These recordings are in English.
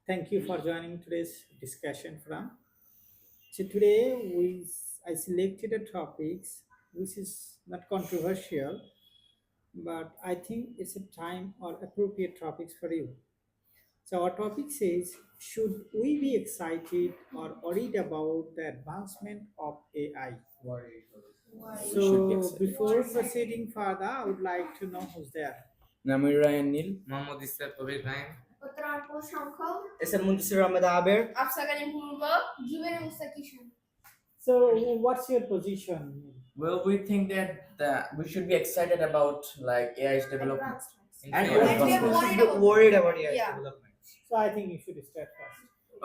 Thank you for joining today's discussion from. So today I selected a topics which is not controversial, but I think it's a time or appropriate topics for you. So our topic says, should we be excited or worried about the advancement of AI? We should be So excited. before proceeding further, I would like to know who's there. Namir Ryan Neil. Mohammad Israt কবির ফাহিম উত্তরাঞ্চল সংখ্যক S M Muntasir Ahmed আবের আফসাগানি Purba Zuber মুস্তাকিশন So what's your position? Well, we think that we should be excited about like AI's development. and Yeah. we And we are should be worried about AI Yeah. development. So I think you should start first.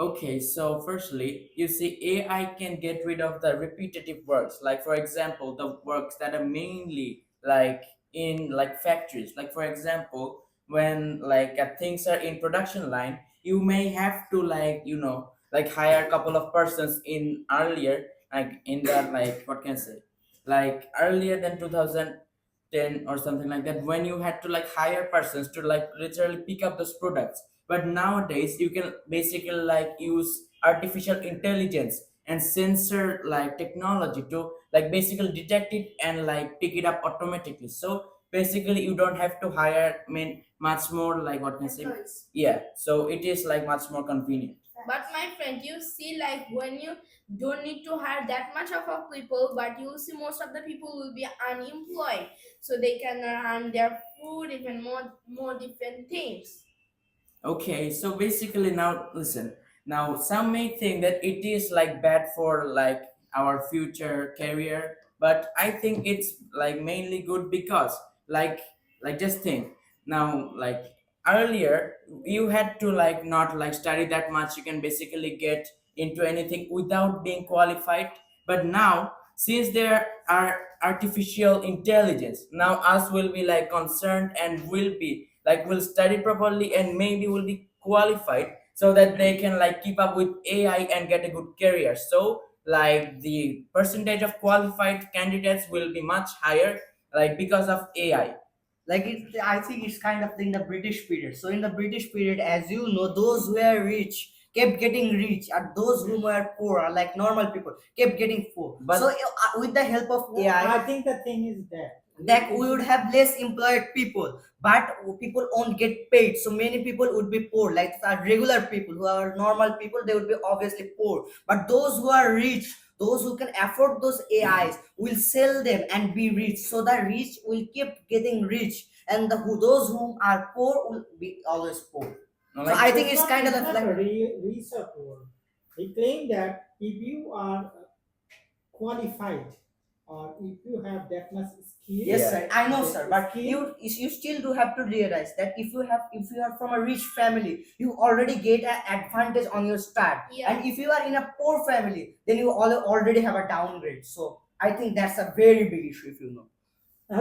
Okay, so firstly, you see, AI can get rid of the repetitive works. Like for example, the works that are mainly like in like factories. Like for example, when like things are in production line, you may have to like hire a couple of persons in earlier like in the like what can I say like earlier than 2010 or something like that, when you had to like hire persons to like literally pick up those products. But nowadays you can basically like use artificial intelligence and sensor like technology to like basically detect it and like pick it up automatically. So basically you don't have to hire much more like what can I say, employees. yeah, so it is like much more convenient. But my friend, you see, like when you don't need to hire that much of a people, but you see most of the people will be unemployed, so they can earn their food, even more different things. Okay, so basically now listen. Now some may think that it is like bad for like our future career, but I think it's like mainly good because like just think now like earlier you had to like not like study that much. You can basically get into anything without being qualified. But now since there are artificial intelligence, now us will be like concerned and will be like will study properly and maybe will be qualified so that they can like keep up with AI and get a good career. So like the percentage of qualified candidates will be much higher like because of AI. Like I think it's kind of in the British period. So in the British period, as you know, those who were rich kept getting rich, and those who were poor, or like normal people, kept getting poor. But- So with the help of AI, I think the thing is that we would have less employed people, but people won't get paid, so many people would be poor. Like regular people who are normal people, they would be obviously poor, but those who are rich, those who can afford those AIs will sell them and be rich, so the rich will keep getting rich, and those who are poor will be always poor. No, So like, I think it's kind of not like a research work. He claimed that if you are qualified or if you have that much skill, yes, Yeah. sir. I know, sir. But skill, you still do have to realize that if you are from a rich family, you already get an advantage on your start. Yeah. And if you are in a poor family, then you already have a downgrade. So I think that's a very big issue, if you know.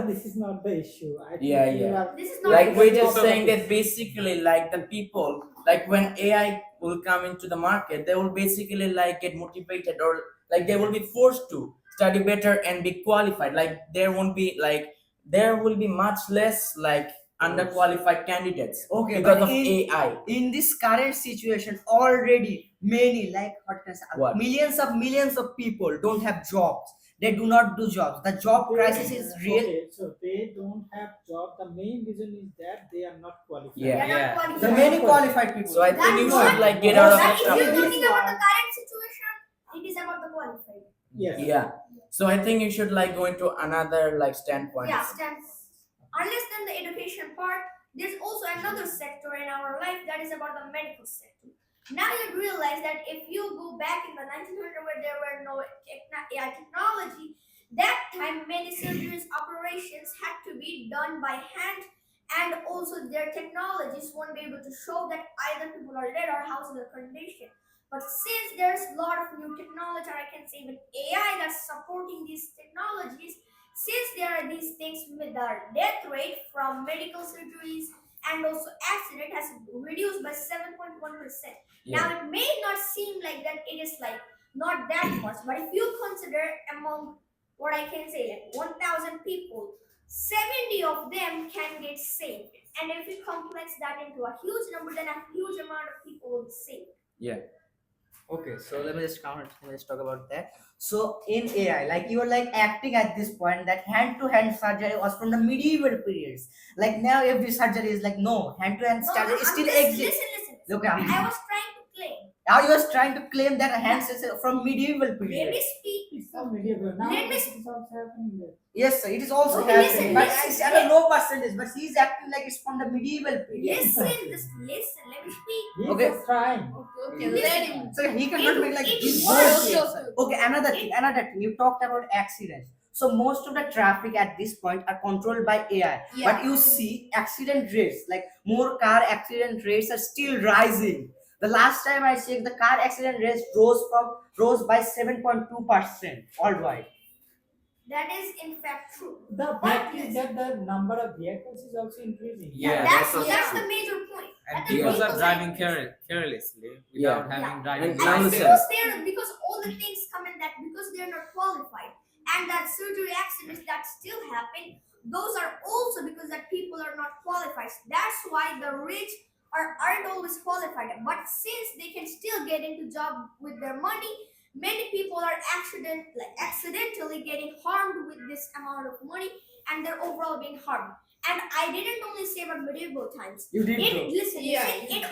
this is not the issue. I think Yeah, you yeah. are- This is not like we're Because just of saying this. that basically like the people like when AI will come into the market, they will basically like get motivated or like they will be forced to study better and be qualified. Like there will be much less like underqualified candidates Okay, because but of AI. in this current situation, already many, like what can I say, What? millions of people don't have jobs. They do not do jobs. The job crisis is real. Okay, so they don't have job. The main reason is that they are not qualified. Yeah. They are not qualified. The many qualified people. So I That think you is should what- like get out of That this if you're topic. talking about the current situation, it is about the qualified. Yes. Yeah. So I think you should like go into another like standpoint. Yeah, unless then the education part, there's also another sector in our life that is about the medical sector. Now you realize that if you go back in the 1900s where there were no AI technology, that time many surgeries operations had to be done by hand, and also their technologies won't be able to show that either people are dead or how's their condition. But since there's a lot of new technology, or I can say even AI that's supporting these technologies, since there are these things with our death rate from medical surgeries and also accident has reduced by 7.1%. Yeah. Now it may not seem like that it is like not that much, but if you consider among what I can say like 1,000 people, 70 of them can get saved. And if we complex that into a huge number, then a huge amount of people will be saved. Yeah. Okay, so let me just count. Let me just talk about that. So in AI, like you were like acting at this point that hand-to-hand surgery was from the medieval periods. Like now, every surgery is like no hand-to-hand No, surgery I'm still just, exists. listen. Okay, I was trying to claim. now you was trying to claim that hands is from medieval Let period. me speak. It's not medieval. Now Let me this is also happening there. Yes, sir, it is also Okay, happening, listen, but listen, it's at a low percentage. But he's acting like it's from the medieval period. Listen, let me speak. He's Okay. just trying. Okay, Listen. let him. So he cannot make like It this works. bullshit. Okay, another thing. You talked about accidents. So most of the traffic at this point are controlled by AI. Yeah. But you see accident rates, like more car accident rates are still rising. The last time I checked, the car accident rates rose by 7.2% worldwide. That is in fact true. The fact is that the number of vehicles is also increasing. Yeah, that's that's that's also the major point. And That the people Yeah. are vehicles driving increasing. carelessly Yeah. without having Yeah. driving And And now license. listen. because all the things come in that because they're not qualified, and that surgery accidents that still happen, those are also because that people are not qualified. That's why the rich aren't always qualified. But since they can still get into job with their money, many people are accidentally getting harmed with this amount of money, and they're overall being harmed. And I didn't only say about medieval times. You did It though. listen, Yeah, listen, you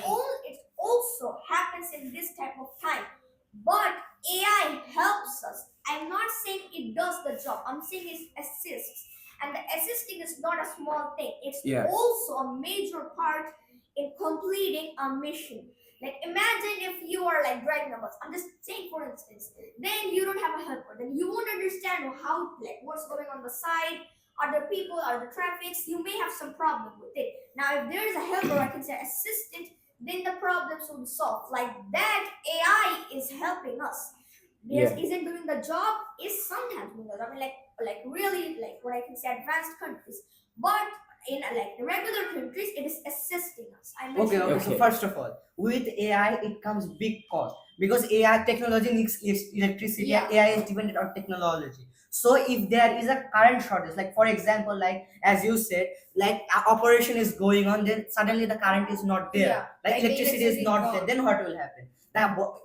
it also happens in this type of time. But AI helps us. I'm not saying it does the job. I'm saying it assists. And the assisting is not a small thing. It's Yeah. also a major part in completing a mission. Like imagine if you are like driving a bus. I'm just saying for instance, then you don't have a helper. Then you won't understand how like what's going on the side. Are the people, are the traffics? You may have some problem with it. Now, if there is a helper, I can say assistant, then the problems will be solved. Like that, AI is helping us. Yes, isn't doing the job, is sometimes doing the job. I mean, like really, like what I can say, advanced countries. But in like the regular countries, it is assisting us. I Okay, mentioned okay. that. So Okay. first of all, with AI, it comes big cost because AI technology needs electricity. Yeah. And AI is dependent on technology. So if there is a current shortage, like for example, like as you said, like operation is going on, then suddenly the current is not there. Yeah, Like like the electricity is electricity not gone. there. Then what will happen?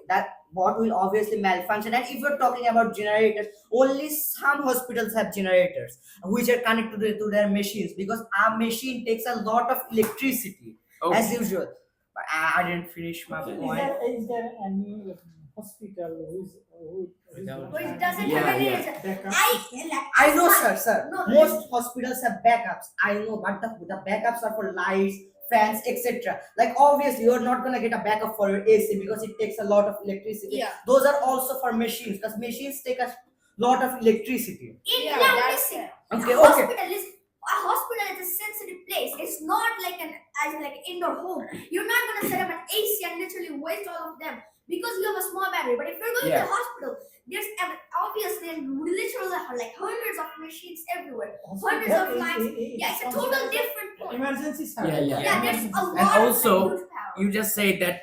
That what will obviously malfunction. And if you're talking about generators, only some hospitals have generators which are connected to their machines because our machine takes a lot of electricity as Okay. usual. But I didn't finish my So point. is there any hospital who's Without- But it doesn't Yeah, have any. yeah. backup I system? like. I know, I- sir. No, Most hospitals have backups. I know, but the backups are for lights, fans, etc. Like obviously, you're not gonna get a backup for your AC because it takes a lot of electricity. Yeah. Those are also for machines because machines take a lot of electricity. Yeah, now that's listen. Okay, a okay. hospital is a hospital is a sensitive place. It's not like an as in like an indoor home. You're not gonna set up an AC and literally waste all of them because you have a small battery. But if you're going to Yeah. the hospital, there's obviously literally like hundreds of machines everywhere. Hundreds of Hospital lines. is Yeah, it's a considered total as different point. emergency Yeah, service. yeah. Yeah, there's a lot And of also, like, huge power. You just say that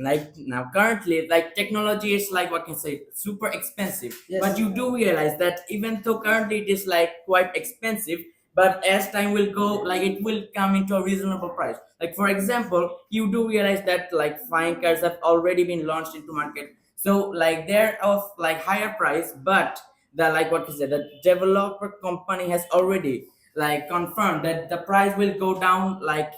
like now currently like technology is like what can I say super expensive. Yes. But you do realize that even though currently it is like quite expensive, but as time will go, like it will come into a reasonable price. Like for example, you do realize that like flying cars have already been launched into market. So like they're of like higher price, but the like what is it? The developer company has already like confirmed that the price will go down like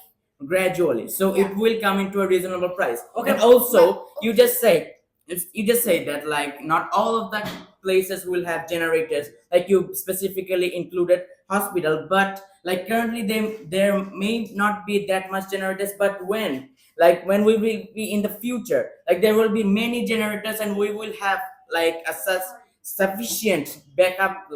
gradually. So Yeah. it will come into a reasonable price. Okay. And also you just say that like not all of the places will have generators like you specifically included hospital, but like currently there may not be that much generators, but when we will be in the future, like there will be many generators and we will have like a sufficient backup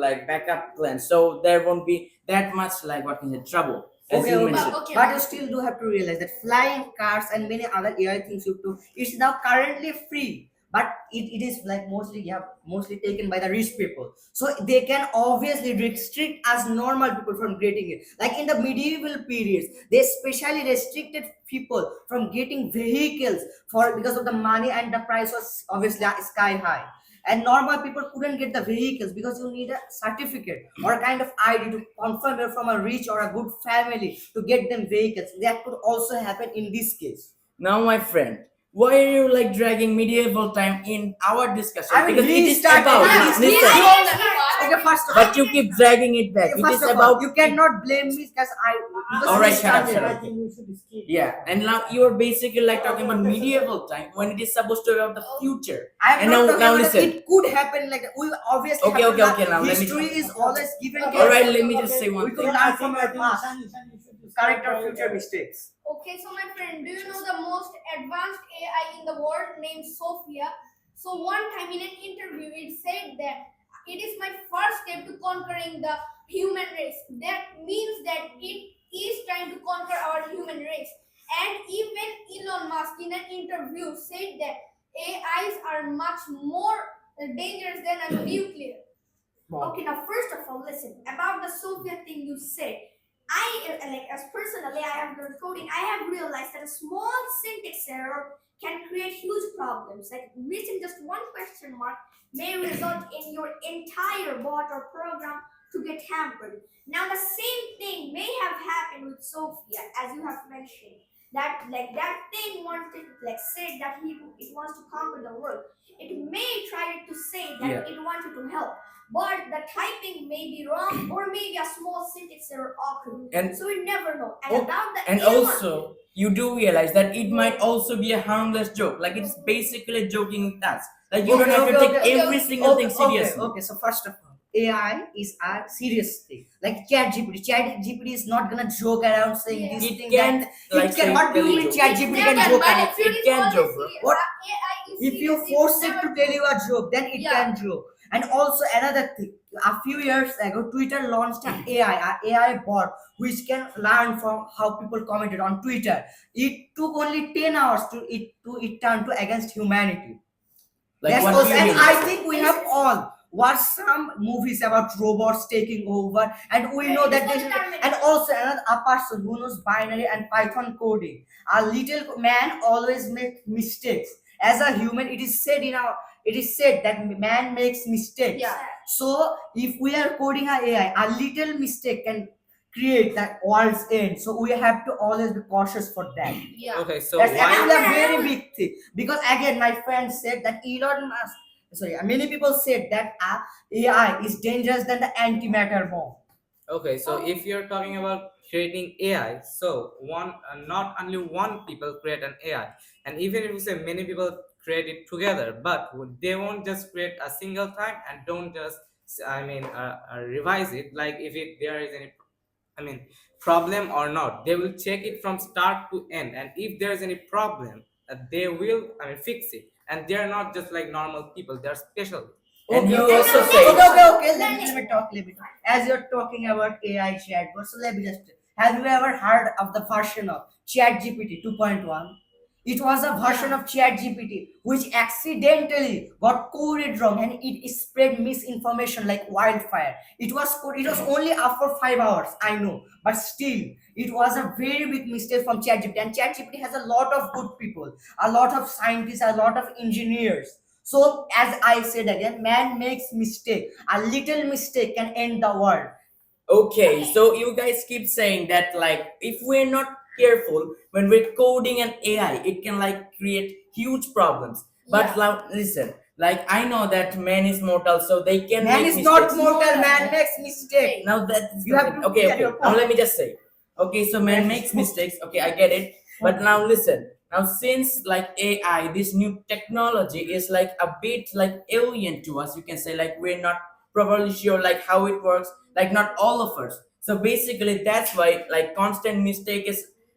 plan, so there won't be that much like what is it trouble as Okay, you okay. mentioned. Okay. But you still do have to realize that flying cars and many other AI things you do is now currently free. But it is like mostly taken by the rich people. So they can obviously restrict us normal people from getting it. Like in the medieval periods, they specially restricted people from getting vehicles for because of the money and the price was obviously sky high. and normal people couldn't get the vehicles because you need a certificate or a kind of ID to confirm you're from a rich or a good family to get them vehicles. That could also happen in this case. Now, my friend, why are you like dragging medieval time in our discussion? I mean, Because it is restart about. it. Listen, Okay, first of all, but you keep dragging it back. It first is of all, about. you cannot blame me because because All we right, shut up, started. shut I up. think we should skip. Yeah, and now you are basically like talking about medieval time when it is supposed to be about the future. I'm And not now- talking now about listen. it could happen like that. We obviously Okay, have to okay, learn. now let me- History is always given. All right, let me just say one We could thing. learn from our past. Ishan, you should Correct our start by- future mistakes. Okay, so my friend, do you know the most advanced AI in the world named Sophia? So one time in an interview, it said that it is my first step to conquering the human race. That means that it is trying to conquer our human race. And even Elon Musk in an interview said that AIs are much more dangerous than a nuclear. Wow. Okay, now first of all, listen about the Soviet thing you said. Like as personally, I have learned coding. I have realized that a small syntax error can create huge problems. Like missing just one question mark may result in your entire bot or program to get hampered. Now the same thing may have happened with Sophia, as you have mentioned. That thing wanted like said that it wants to conquer the world. It may try to say that Yeah. it wanted to help, but the typing may be wrong or maybe a small syntax error occurred. And So we never know. And Oh, about the and Elon, also you do realize that it might also be a harmless joke. Like it's basically joking with us. Like you don't have to take every single thing seriously. Okay, so first of all, AI is a serious thing. Like ChatGPT is not gonna joke around saying Yeah. this It thing. can That like it can. What do you say mean joke. ChatGPT never can joke but around? if you It can always joke, bro. serious, What? AI is If you serious, force it never to tell you a joke, then it Yeah. can joke. And also another thing, a few years ago, Twitter launched an AI bot, which can learn from how people commented on Twitter. It took only 10 hours to it turn to against humanity. Like Yes, what also, do you and mean? I think we have all watched some movies about robots taking over, and we know that It's they not Terminator. and also another a person who knows binary and Python coding. A little man always makes mistakes. As a human, it is said that man makes mistakes. Yeah. So if we are coding a AI, a little mistake can create that world's end. So we have to always be cautious for that. Yeah. Okay, so That's why? actually a very big thing because again, my friend said that Elon Musk. Sorry, many people said that AI is dangerous than the antimatter bomb. Okay, so if you're talking about creating AI, so not only one people create an AI, and even if you say many people create it together, but they won't just create a single time and don't just, revise it. Like if there is any, problem or not, they will check it from start to end, and if there is any problem, they will, fix it. And they are not just like normal people; they are special. And you okay, also okay, say- okay. Let me talk. As you're talking about AI chatbot, so let me just. Have you ever heard of the version of ChatGPT 2.1? It was a version of ChatGPT which accidentally got coded wrong and it spread misinformation like wildfire. It was only up for 5 hours, I know, but still, it was a very big mistake from ChatGPT. And ChatGPT has a lot of good people, a lot of scientists, a lot of engineers. So, as I said again, man makes mistake. A little mistake can end the world. Okay, so you guys keep saying that like if we're not careful when we're coding an AI, it can like create huge problems. But Yeah. now listen, like I know that man is mortal, so they can Man make is mistakes. not mortal, man makes mistake. Now that is You the have thing. to Okay, get okay. your Now point. let me just say. Okay, so man makes mistakes. Okay, I get it. But now listen. Now since like AI, this new technology is like a bit like alien to us, you can say like we're not properly sure like how it works. Like not all of us. So basically that's why like constant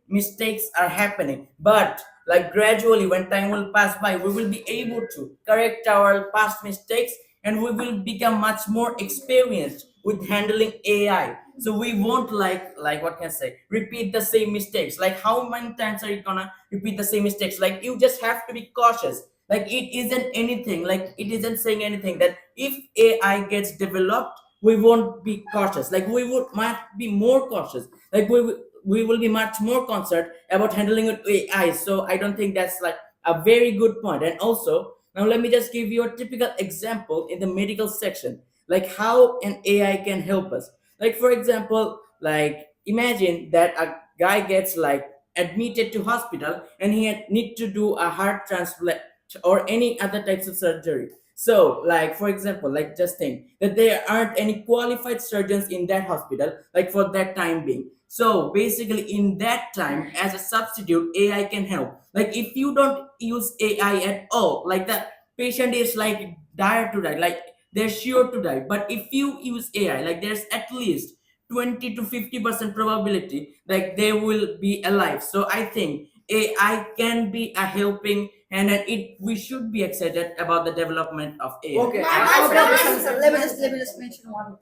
mistakes are happening. But like gradually when time will pass by, we will be able to correct our past mistakes and we will become much more experienced with handling AI. So we won't like what can I say, repeat the same mistakes. Like how many times are you gonna repeat the same mistakes? Like you just have to be cautious. Like it isn't anything, like it isn't saying anything that if AI gets developed, we won't be cautious. Like we would might be more cautious. Like we will be much more concerned about handling with AI. So I don't think that's like a very good point. And also Now let me just give you a typical example in the medical section, like how an AI can help us. Like for example, like imagine that a guy gets like admitted to hospital and he need to do a heart transplant or any other types of surgery. So like for example, like just think that there aren't any qualified surgeons in that hospital like for that time being. So basically in that time as a substitute AI can help. Like if you don't use AI at all, like the patient is like dire to die, like they're sure to die. But if you use AI, like there's at least 20 to 50% probability like they will be alive. So I think AI can be a helping hand, and it we should be excited about the development of AI. Okay, My okay, okay, friends- so let me just mention one.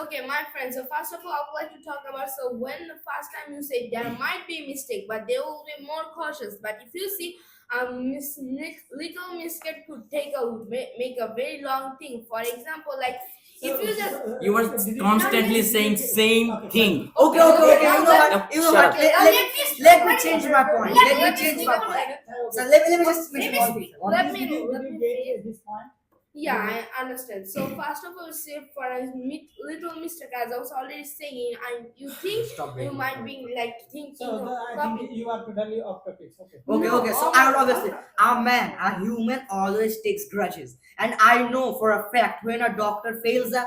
Okay, my friend. So first of all, I would like to talk about, so when the first time you say there might be mistake, but they will be more cautious. But if you see little mistake could make a very long thing. For example, like if you just You were constantly saying same thing. Okay, okay, okay. You know what? You know Shut what? up. Let me change my point. Let me change my point. So let me just mention Let one me thing. let me Did you get say. this point? Yeah, I understand. So first of all, say for a little mistake, as I was already saying, and you think you might be like thinking So of I copy. think you are totally off topic. Okay. Okay, No, okay. So oh I my will obviously, a man, a human always takes grudges, and I know for a fact when a doctor fails the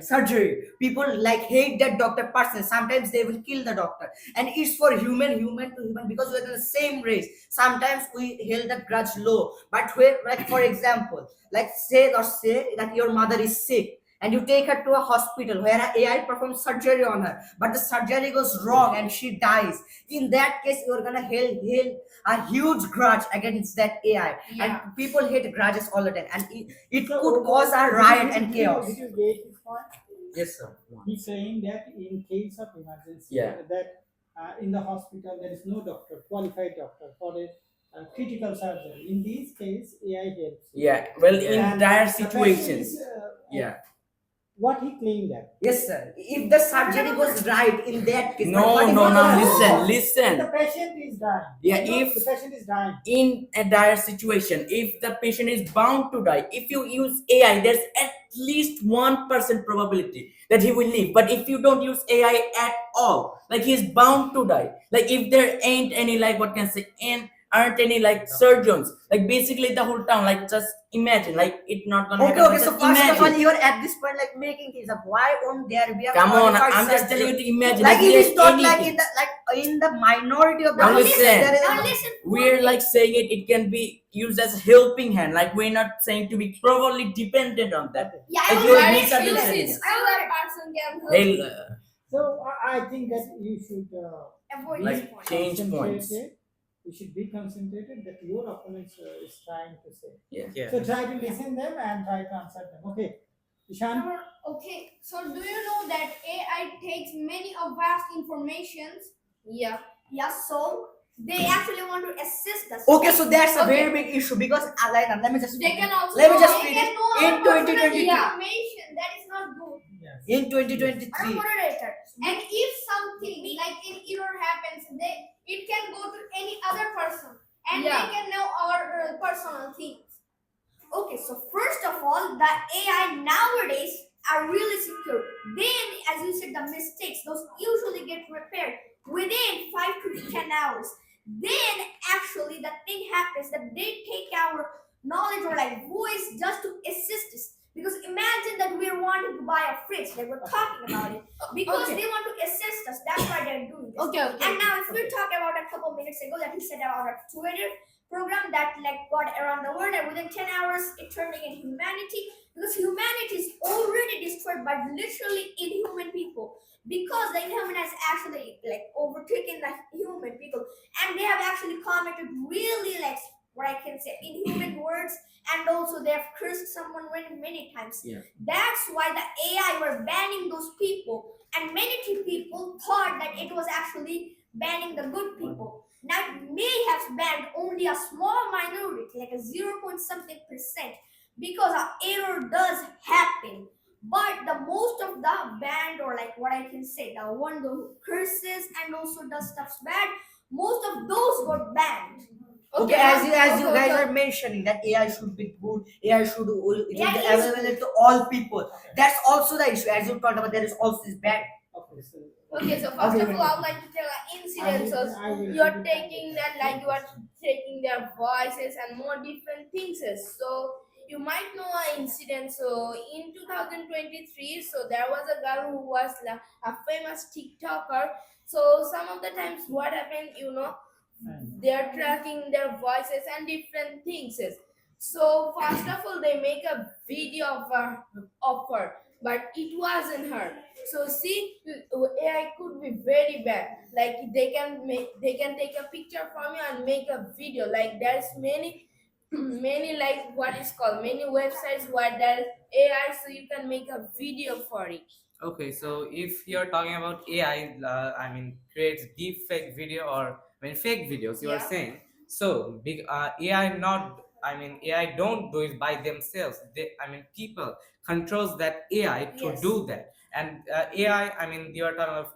surgery, people like hate that doctor person. Sometimes they will kill the doctor, and it's for human to human because we're in the same race. Sometimes we held the grudge low, but when, like for example, like say that your mother is sick. And you take her to a hospital where an AI performs surgery on her, but the surgery goes wrong and she dies. In that case, you're gonna hold a huge grudge against that AI. Yeah. And people hate grudges all the time, and it So, could cause a riot and chaos. Did you get his point? Yes, sir. He's saying that in case of emergency, Yeah. that in the hospital there is no doctor, qualified doctor for a critical surgery. In this case, AI helps. Yeah, well, in And dire the patient situations. is, Yeah. What he claimed that. Yes, sir. If the surgery goes right in that case, but No, what if no, it no. goes Listen, wrong? The listen. patient is dying. Yeah, No, if- the patient is dying. In a dire situation, if the patient is bound to die, if you use AI, there's at least 1% probability that he will live. But if you don't use AI at all, like he's bound to die. Like if there ain't any, like what can I say, and aren't any like surgeons, like basically the whole town, like just imagine, like it not gonna Okay, happen. okay. So Just first of all, imagine. you're at this point like making things up. Why won't there be a Come on, qualified I'm just surgeon? telling you to imagine. Like it there's is not like anything. in the minority of the Now cases, listen. there is Now listen. We're like saying it can be used as a helping hand. Like we're not saying to be probably dependent on that. Yeah, Like I you're will But admit if you misunderstanding see it. still that person can help. Hey, you. So I think that you should avoid Like, this point. change points. concentrated. You should be concentrated that your opponent is trying to say. Yeah. So try to listen them and try to answer them. Okay, Ishan. Okay, so do you know that AI takes many of vast informations? Yeah. Yeah, so they actually want to assist us. Okay, so that's a Okay. very big issue because let me just They can also let me know- just they finish. can know In our personal 2022. information. That is not good. Yes. In I'm 2023. a moderator. And if something like an error happens, it can go to any other person, and Yeah. they can know our personal things. Okay, so first of all, the AI nowadays are really secure. Then, as you said, the mistakes, those usually get repaired within 5 to 10 hours. Then, actually, the thing happens that they take our knowledge or like voice just to assist us. Because imagine that we're wanting to buy a fridge, like we're talking about it. Because Okay. they want to assist us, that's why they're doing this. Okay, okay. And now, if we talk about a couple minutes ago that he said about a Twitter program that like got around the world, and within 10 hours it turning in humanity, because humanity is already destroyed by literally inhuman people, because the inhuman has actually like overtaken the human people, and they have actually commented really like what I can say inhuman words, and also they have cursed someone many times. Yeah. That's why the AI were banning those people, and many people thought that it was actually banning the good people. Now it may have banned only a small minority, like a 0 point something percent, because an error does happen. But the most of the banned, or like what I can say, the one who curses and also does stuff bad, most of those got banned. Okay, Okay, as you guys are mentioning that AI should be good, AI should it will be AI is available to all people. That's also the issue. As you talked about, there is also this bad. Okay, so Okay, so first Okay, of all, I would like to tell an incident. So you are taking that, like you are taking their voices and more different things. So you might know an incident. So in 2023, so there was a girl who was like a famous TikToker. So some of the times, what happened, they are tracking their voices and different things. So first of all, they make a video of her, but it wasn't her. So see, AI could be very bad. Like they can take a picture from you and make a video. Like there's many many, like what is called, many websites where there's AI, so you can make a video for it. Okay, so if you're talking about AI, I mean, creates deep fake video or fake videos, you are Yeah. saying. So big AI not, I mean, AI don't do it by themselves. People controls that AI to Yes. do that, and AI, I mean, you are talking of,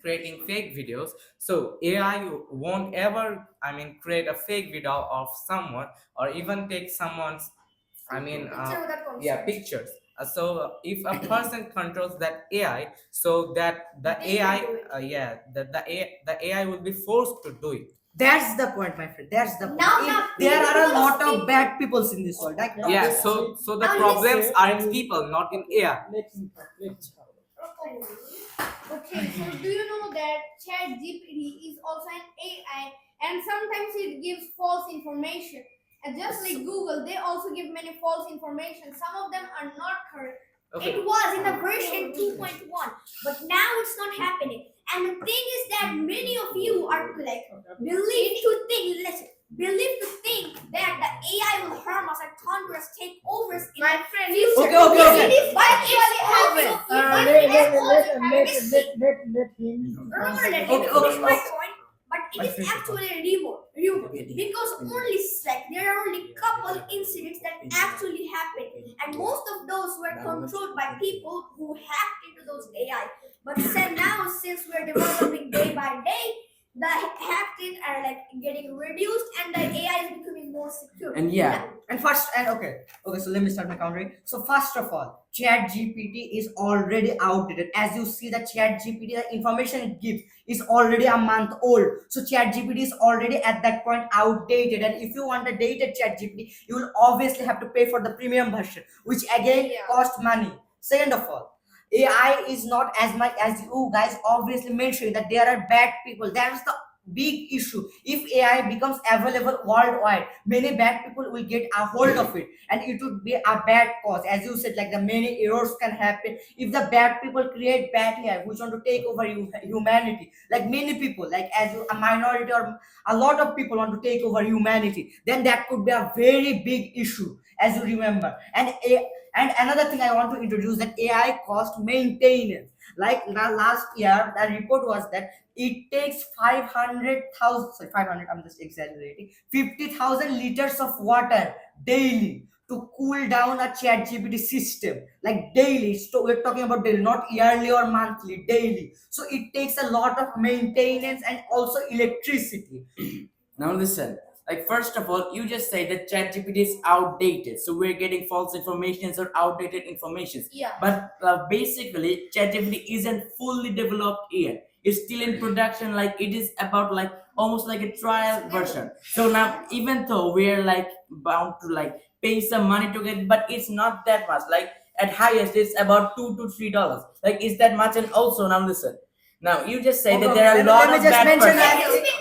creating fake videos. So AI won't ever, create a fake video of someone or even take someone's, Picture without consent. yeah, pictures. So if a person controls that AI, so that the They can AI, do it. the AI will be forced to do it. That's the point, my friend. That's the point. Now, There are a people lot speak- of bad people in this world. Like, Yeah. Okay, So the Now problems listen. are in people, not in AI. let him talk. Let him talk. Okay, so do you know that ChatGPT is also an AI, and sometimes it gives false information. And just like Google, they also give many false information. Some of them are not correct. Okay. It was in the version 2.1, but now it's not happening. And the thing is that many of you are like believe to think that the AI will harm us and conquer us, take over us in My the friend, future. Okay, okay, Yes, okay. it is, but it's also, happened. but let, it let, is also let, let, missing. let him. Remember, let me Okay, finish okay, my okay. point. But it is actually remote because only like there are only couple incidents that actually happened, and most of those were controlled by people who hacked into those AI. But now, since we're developing day by day, the hacking are like getting reduced, and the AI is becoming more secure. And yeah, And first, and okay, so let me start my countering. So first of all, Chat GPT is already outdated. As you see, the Chat GPT, the information it gives is already a month old. So Chat GPT is already at that point outdated. And if you want a dated Chat GPT, you will obviously have to pay for the premium version, which again Yeah. cost money. Second of all, AI is not as much as you guys obviously mentioned that there are bad people. That's the big issue. If AI becomes available worldwide, many bad people will get a hold of it, and it would be a bad cause. As you said, like the many errors can happen if the bad people create bad AI which want to take over humanity. Like many people, like as you, a minority or a lot of people want to take over humanity, then that could be a very big issue, as you remember. And another thing I want to introduce, that AI cost maintenance. Like last year, the report was that it takes 500,000, sorry, 500, I'm just exaggerating, 50,000 liters of water daily to cool down a chat GPT system. Like daily. So we're talking about daily, not yearly or monthly, daily. So it takes a lot of maintenance and also electricity. now listen. Like first of all, you just say that ChatGPT is outdated, so we're getting false informations or outdated informations. Yeah. But basically, ChatGPT isn't fully developed yet. It's still in production. Like it is about like almost like a trial version. So now, even though we're like bound to like pay some money to get, but it's not that much. Like at highest, it's about $2 to $3. Like is that much? And also now listen. Now you just say that there are a lot let of me just bad mention persons.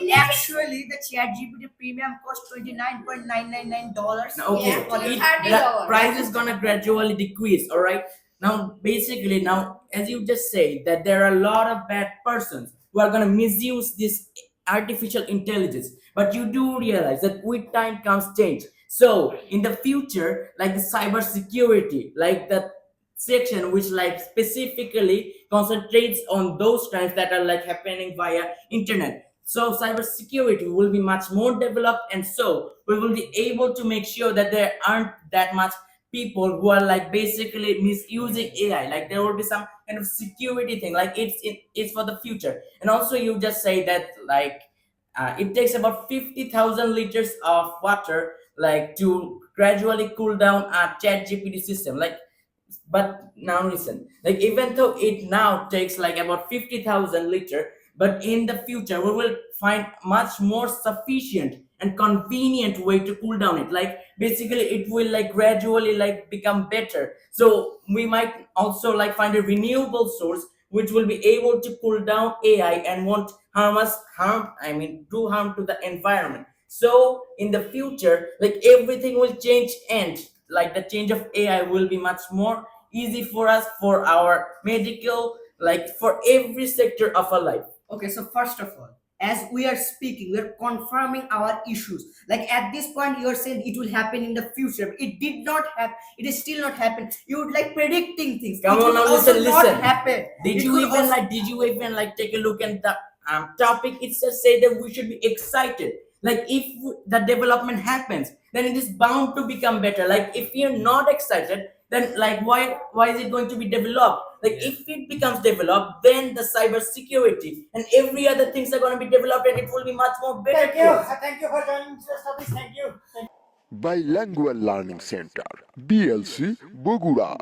that actually the chat GPT premium costs $29.999. Okay, Yeah, the $30. price is gonna gradually decrease. All right. Now, basically, now as you just say that there are a lot of bad persons who are gonna misuse this artificial intelligence, but you do realize that with time comes change. So in the future, like the cyber security, like the section which like specifically concentrates on those crimes that are like happening via internet, so cybersecurity will be much more developed, and so we will be able to make sure that there aren't that much people who are like basically misusing AI. Like there will be some kind of security thing. Like it's for the future. And also you just say that like it takes about 50,000 liters of water like to gradually cool down a chat gpt system. Like, but now listen, like even though it now takes like about 50,000 liter, but in the future we will find much more sufficient and convenient way to cool down it. Like basically it will like gradually like become better, so we might also like find a renewable source which will be able to cool down ai and won't do harm to the environment. So in the future, like everything will change, and like the change of ai will be much more easy for us, for our medical, like for every sector of our life. Okay, so first of all, as we are speaking, we are confirming our issues. Like at this point, you are saying it will happen in the future. It did not happen. It is still not happen. You would like predicting things. Come it on will now, also listen, not listen. happen. Did It you could even also- like take a look at the topic? It just say that we should be excited. Like if the development happens, then it is bound to become better. Like if you're not excited, then like why is it going to be developed? Like if it becomes developed, then the cyber security and every other things are going to be developed, and it will be much more better. Thank you. to us. Thank you for joining this topic. Thank you. Bilingual Learning Center, BLC, Bogura.